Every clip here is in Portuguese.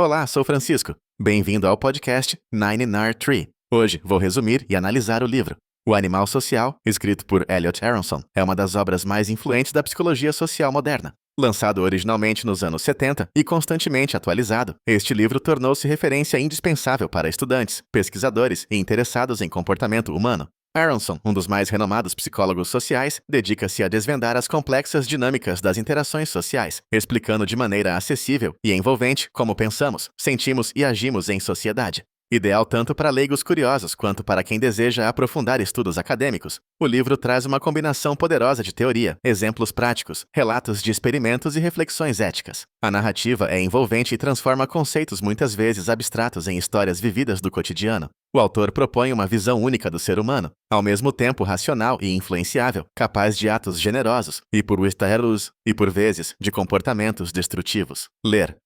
Olá, sou Francisco. Bem-vindo ao podcast Nine Nar Tree. Hoje vou resumir e analisar o livro. O Animal Social, escrito por Elliot Aronson, é uma das obras mais influentes da psicologia social moderna. Lançado originalmente nos anos 70 e constantemente atualizado, este livro tornou-se referência indispensável para estudantes, pesquisadores e interessados em comportamento humano. Aronson, um dos mais renomados psicólogos sociais, dedica-se a desvendar as complexas dinâmicas das interações sociais, explicando de maneira acessível e envolvente como pensamos, sentimos e agimos em sociedade. Ideal tanto para leigos curiosos quanto para quem deseja aprofundar estudos acadêmicos, o livro traz uma combinação poderosa de teoria, exemplos práticos, relatos de experimentos e reflexões éticas. A narrativa é envolvente e transforma conceitos muitas vezes abstratos em histórias vividas do cotidiano. O autor propõe uma visão única do ser humano, ao mesmo tempo racional e influenciável, capaz de atos generosos e por vezes, de comportamentos destrutivos. Ler.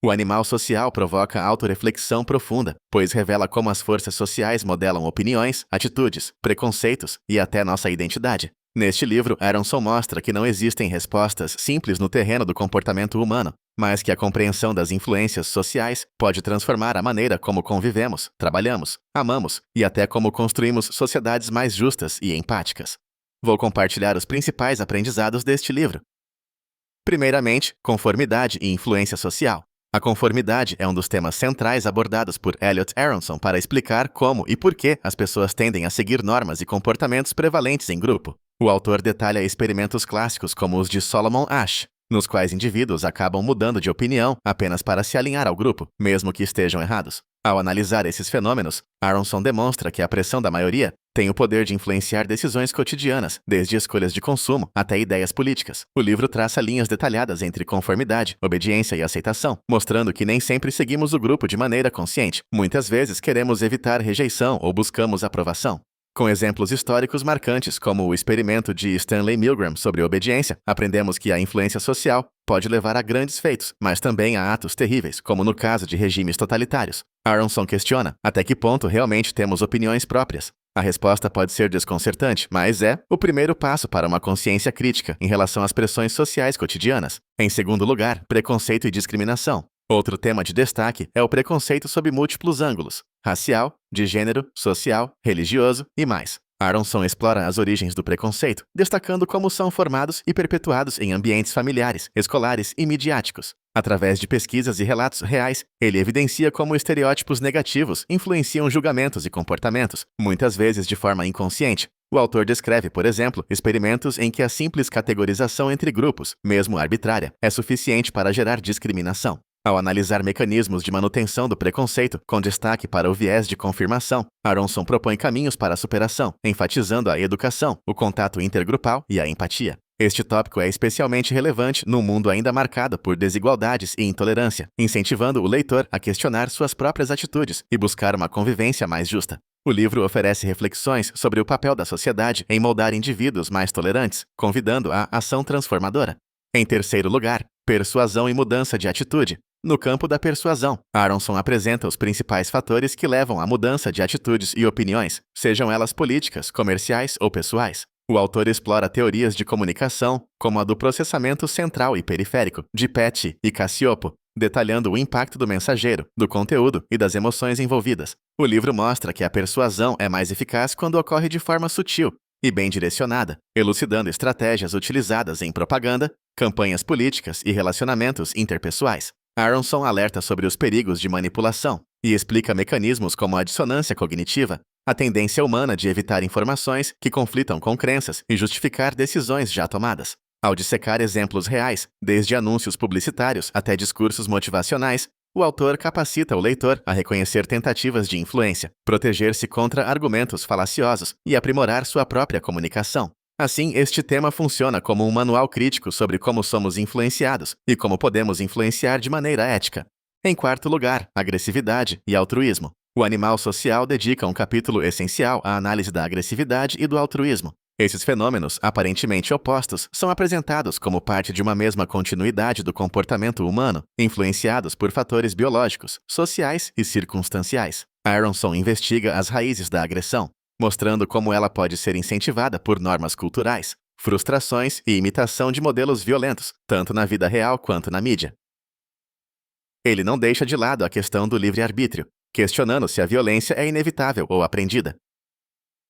O Animal Social provoca autorreflexão profunda, pois revela como as forças sociais modelam opiniões, atitudes, preconceitos e até nossa identidade. Neste livro, Aronson mostra que não existem respostas simples no terreno do comportamento humano, mas que a compreensão das influências sociais pode transformar a maneira como convivemos, trabalhamos, amamos e até como construímos sociedades mais justas e empáticas. Vou compartilhar os principais aprendizados deste livro. Primeiramente, conformidade e influência social. A conformidade é um dos temas centrais abordados por Elliot Aronson para explicar como e por que as pessoas tendem a seguir normas e comportamentos prevalentes em grupo. O autor detalha experimentos clássicos como os de Solomon Asch, nos quais indivíduos acabam mudando de opinião apenas para se alinhar ao grupo, mesmo que estejam errados. Ao analisar esses fenômenos, Aronson demonstra que a pressão da maioria tem o poder de influenciar decisões cotidianas, desde escolhas de consumo até ideias políticas. O livro traça linhas detalhadas entre conformidade, obediência e aceitação, mostrando que nem sempre seguimos o grupo de maneira consciente. Muitas vezes queremos evitar rejeição ou buscamos aprovação. Com exemplos históricos marcantes, como o experimento de Stanley Milgram sobre obediência, aprendemos que a influência social pode levar a grandes feitos, mas também a atos terríveis, como no caso de regimes totalitários. Aronson questiona até que ponto realmente temos opiniões próprias. A resposta pode ser desconcertante, mas é o primeiro passo para uma consciência crítica em relação às pressões sociais cotidianas. Em segundo lugar, preconceito e discriminação. Outro tema de destaque é o preconceito sob múltiplos ângulos: racial, de gênero, social, religioso e mais. Aronson explora as origens do preconceito, destacando como são formados e perpetuados em ambientes familiares, escolares e midiáticos. Através de pesquisas e relatos reais, ele evidencia como estereótipos negativos influenciam julgamentos e comportamentos, muitas vezes de forma inconsciente. O autor descreve, por exemplo, experimentos em que a simples categorização entre grupos, mesmo arbitrária, é suficiente para gerar discriminação. Ao analisar mecanismos de manutenção do preconceito, com destaque para o viés de confirmação, Aronson propõe caminhos para a superação, enfatizando a educação, o contato intergrupal e a empatia. Este tópico é especialmente relevante num mundo ainda marcado por desigualdades e intolerância, incentivando o leitor a questionar suas próprias atitudes e buscar uma convivência mais justa. O livro oferece reflexões sobre o papel da sociedade em moldar indivíduos mais tolerantes, convidando à ação transformadora. Em terceiro lugar, persuasão e mudança de atitude. No campo da persuasão, Aronson apresenta os principais fatores que levam à mudança de atitudes e opiniões, sejam elas políticas, comerciais ou pessoais. O autor explora teorias de comunicação, como a do processamento central e periférico, de Petty e Cacioppo, detalhando o impacto do mensageiro, do conteúdo e das emoções envolvidas. O livro mostra que a persuasão é mais eficaz quando ocorre de forma sutil e bem direcionada, elucidando estratégias utilizadas em propaganda, campanhas políticas e relacionamentos interpessoais. Aronson alerta sobre os perigos de manipulação e explica mecanismos como a dissonância cognitiva, a tendência humana de evitar informações que conflitam com crenças e justificar decisões já tomadas. Ao dissecar exemplos reais, desde anúncios publicitários até discursos motivacionais, o autor capacita o leitor a reconhecer tentativas de influência, proteger-se contra argumentos falaciosos e aprimorar sua própria comunicação. Assim, este tema funciona como um manual crítico sobre como somos influenciados e como podemos influenciar de maneira ética. Em quarto lugar, agressividade e altruísmo. O Animal Social dedica um capítulo essencial à análise da agressividade e do altruísmo. Esses fenômenos, aparentemente opostos, são apresentados como parte de uma mesma continuidade do comportamento humano, influenciados por fatores biológicos, sociais e circunstanciais. Aronson investiga as raízes da agressão, mostrando como ela pode ser incentivada por normas culturais, frustrações e imitação de modelos violentos, tanto na vida real quanto na mídia. Ele não deixa de lado a questão do livre-arbítrio, questionando se a violência é inevitável ou aprendida.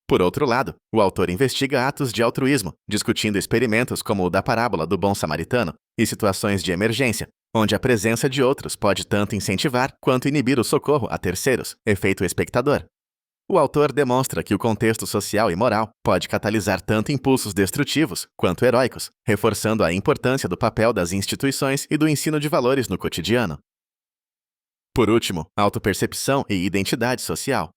Por outro lado, o autor investiga atos de altruísmo, discutindo experimentos como o da parábola do bom samaritano e situações de emergência, onde a presença de outros pode tanto incentivar quanto inibir o socorro a terceiros, efeito espectador. O autor demonstra que o contexto social e moral pode catalisar tanto impulsos destrutivos quanto heróicos, reforçando a importância do papel das instituições e do ensino de valores no cotidiano. Por último, autopercepção e identidade social.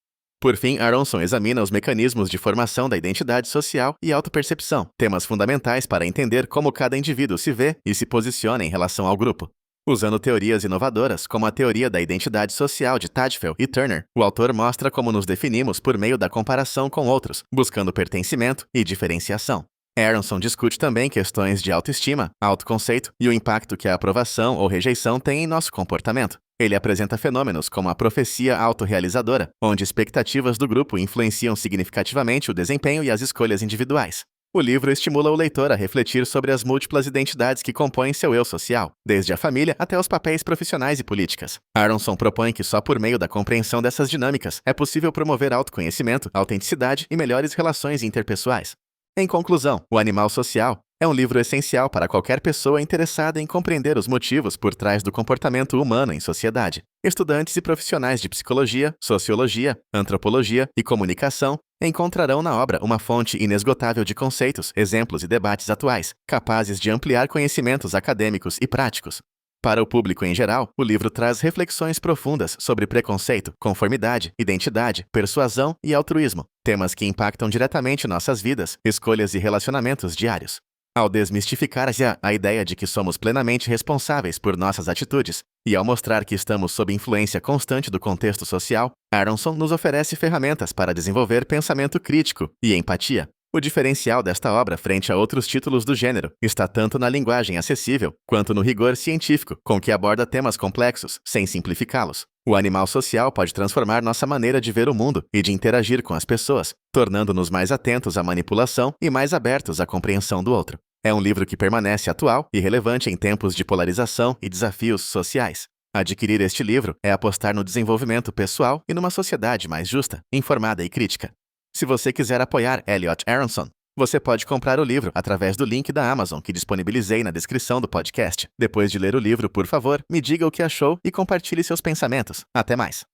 Por fim, Aronson examina os mecanismos de formação da identidade social e autopercepção, temas fundamentais para entender como cada indivíduo se vê e se posiciona em relação ao grupo. Usando teorias inovadoras, como a teoria da identidade social de Tadfel e Turner, o autor mostra como nos definimos por meio da comparação com outros, buscando pertencimento e diferenciação. Aronson discute também questões de autoestima, autoconceito e o impacto que a aprovação ou rejeição tem em nosso comportamento. Ele apresenta fenômenos como a profecia autorrealizadora, onde expectativas do grupo influenciam significativamente o desempenho e as escolhas individuais. O livro estimula o leitor a refletir sobre as múltiplas identidades que compõem seu eu social, desde a família até os papéis profissionais e políticas. Aronson propõe que só por meio da compreensão dessas dinâmicas é possível promover autoconhecimento, autenticidade e melhores relações interpessoais. Em conclusão, O Animal Social é um livro essencial para qualquer pessoa interessada em compreender os motivos por trás do comportamento humano em sociedade. Estudantes e profissionais de psicologia, sociologia, antropologia e comunicação encontrarão na obra uma fonte inesgotável de conceitos, exemplos e debates atuais, capazes de ampliar conhecimentos acadêmicos e práticos. Para o público em geral, o livro traz reflexões profundas sobre preconceito, conformidade, identidade, persuasão e altruísmo, temas que impactam diretamente nossas vidas, escolhas e relacionamentos diários. Ao desmistificar a ideia de que somos plenamente responsáveis por nossas atitudes e ao mostrar que estamos sob influência constante do contexto social, Aronson nos oferece ferramentas para desenvolver pensamento crítico e empatia. O diferencial desta obra frente a outros títulos do gênero está tanto na linguagem acessível quanto no rigor científico com que aborda temas complexos, sem simplificá-los. O Animal Social pode transformar nossa maneira de ver o mundo e de interagir com as pessoas, tornando-nos mais atentos à manipulação e mais abertos à compreensão do outro. É um livro que permanece atual e relevante em tempos de polarização e desafios sociais. Adquirir este livro é apostar no desenvolvimento pessoal e numa sociedade mais justa, informada e crítica. Se você quiser apoiar Elliot Aronson, você pode comprar o livro através do link da Amazon que disponibilizei na descrição do podcast. Depois de ler o livro, por favor, me diga o que achou e compartilhe seus pensamentos. Até mais!